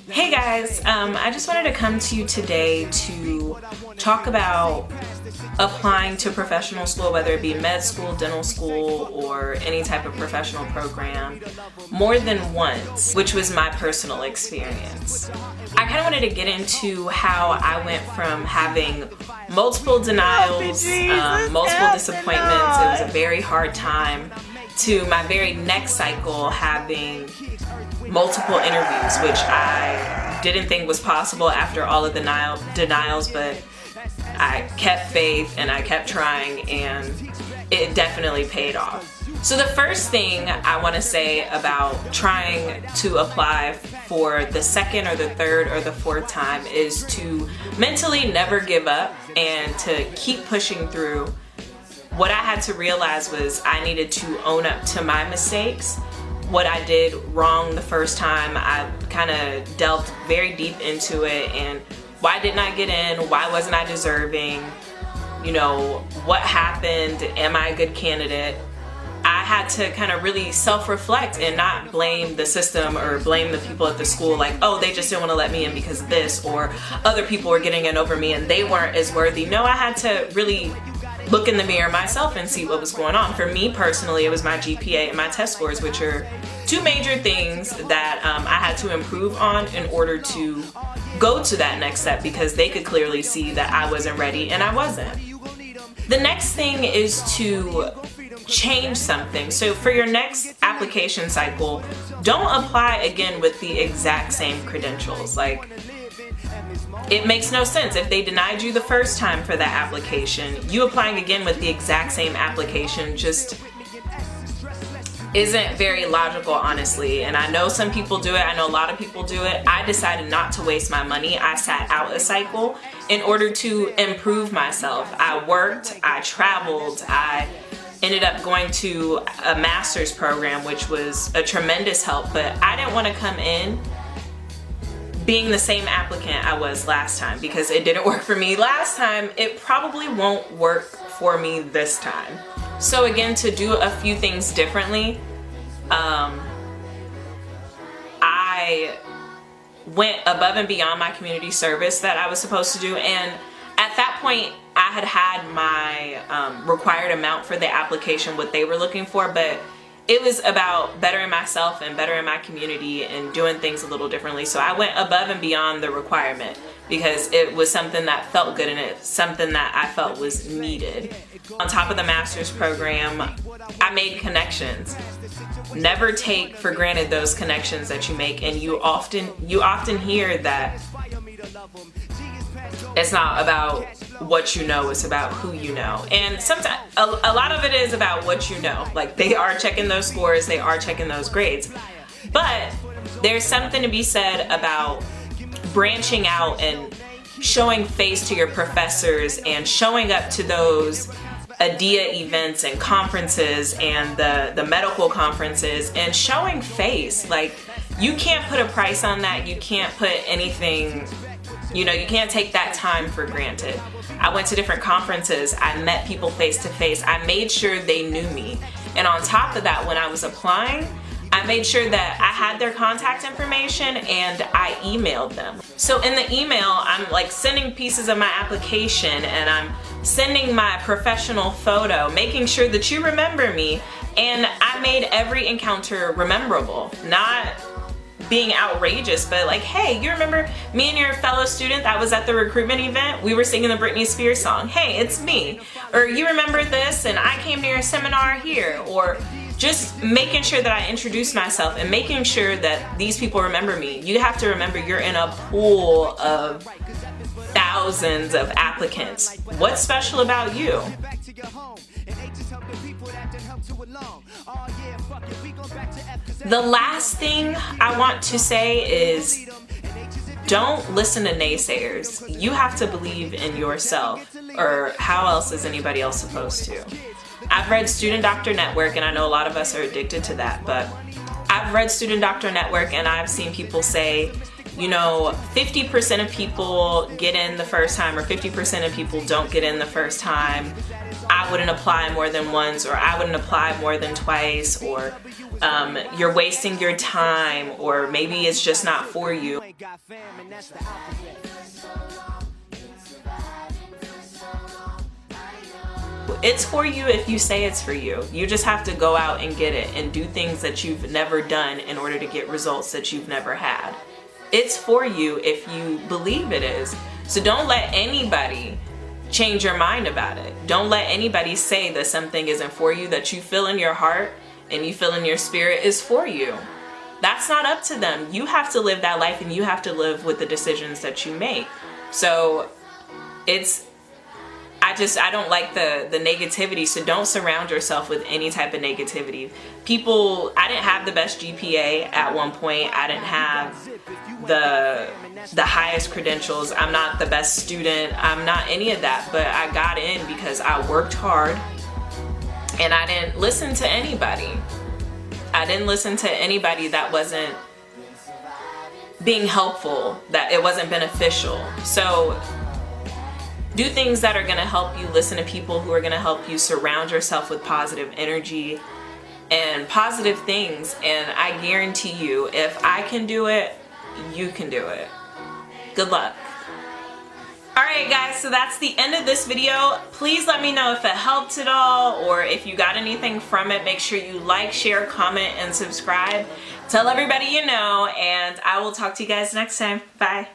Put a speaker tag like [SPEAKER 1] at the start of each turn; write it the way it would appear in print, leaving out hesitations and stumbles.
[SPEAKER 1] Hey guys, I just wanted to come to you today to talk about applying to professional school, whether it be med school, dental school, or any type of professional program, more than once, which was my personal experience. I kind of wanted to get into how I went from having multiple denials, multiple disappointments, it was a very hard time, to my very next cycle having multiple interviews, which I didn't think was possible after all of the denials, but I kept faith and I kept trying, and it definitely paid off. So the first thing I want to say about trying to apply for the second or the third or the fourth time is to mentally never give up and to keep pushing through. What I had to realize was I needed to own up to my mistakes. What I did wrong the first time, I kind of delved very deep into it, and why didn't I get in? Why wasn't I deserving? You know, what happened? Am I a good candidate? I had to kind of really self-reflect and not blame the system or blame the people at the school like, oh, they just didn't want to let me in because of this, or other people were getting in over me and they weren't as worthy. No, I had to really look in the mirror myself and see what was going on. For me personally, it was my GPA and my test scores, which are two major things that I had to improve on in order to go to that next step, because they could clearly see that I wasn't ready, and I wasn't. The next thing is to change something. So for your next application cycle, don't apply again with the exact same credentials. Like, it makes no sense. If they denied you the first time for that application, you applying again with the exact same application just isn't very logical, honestly. And I know some people do it. I know a lot of people do it. I decided not to waste my money. I sat out a cycle in order to improve myself. I worked, I traveled, I ended up going to a master's program, which was a tremendous help, but I didn't want to come in being the same applicant I was last time, because it didn't work for me last time. It probably won't work for me this time. So again, to do a few things differently, I went above and beyond my community service that I was supposed to do, and at that point I had my required amount for the application, what they were looking for, but it was about bettering myself and bettering my community and doing things a little differently. So I went above and beyond the requirement because it was something that felt good and it's something that I felt was needed. On top of the master's program, I made connections. Never take for granted those connections that you make, and you often hear that it's not about what you know, it's about who you know. And sometimes a lot of it is about what you know. Like, they are checking those scores, they are checking those grades, but there's something to be said about branching out and showing face to your professors and showing up to those ADIA events and conferences and the medical conferences and showing face. Like, you can't put a price on that. You can't put anything, you know, you can't take that time for granted. I went to different conferences. I met people face to face. I made sure they knew me. And on top of that, when I was applying, I made sure that I had their contact information and I emailed them. So in the email, I'm like sending pieces of my application and I'm sending my professional photo, making sure that you remember me. And I made every encounter memorable, not being outrageous, but like, hey, you remember me and your fellow student that was at the recruitment event? We were singing the Britney Spears song. Hey, it's me. Or you remember this and I came to your seminar here. Or just making sure that I introduce myself and making sure that these people remember me. You have to remember you're in a pool of thousands of applicants. What's special about you? The last thing I want to say is, don't listen to naysayers. You have to believe in yourself, or how else is anybody else supposed to? I've read Student Doctor Network, and I know a lot of us are addicted to that, but I've read Student Doctor Network and I've seen people say, you know, 50% of people get in the first time or 50% of people don't get in the first time. I wouldn't apply more than once, or I wouldn't apply more than twice, or you're wasting your time, or maybe it's just not for you. It's for you if you say it's for you. You just have to go out and get it and do things that you've never done in order to get results that you've never had. It's for you if you believe it is. So don't let anybody change your mind about it. Don't let anybody say that something isn't for you, that you feel in your heart and you feel in your spirit is for you. That's not up to them. You have to live that life, and you have to live with the decisions that you make. So I don't like the negativity, so don't surround yourself with any type of negativity. I didn't have the best GPA at one point. I didn't have the highest credentials. I'm not the best student. I'm not any of that, but I got in because I worked hard and I didn't listen to anybody. I didn't listen to anybody that wasn't being helpful, that it wasn't beneficial. So do things that are going to help you. Listen to people who are going to help you. Surround yourself with positive energy and positive things, and I guarantee you, if I can do it, you can do it. Good luck. Alright guys, so that's the end of this video. Please let me know if it helped at all, or if you got anything from it. Make sure you like, share, comment, and subscribe. Tell everybody you know, and I will talk to you guys next time. Bye.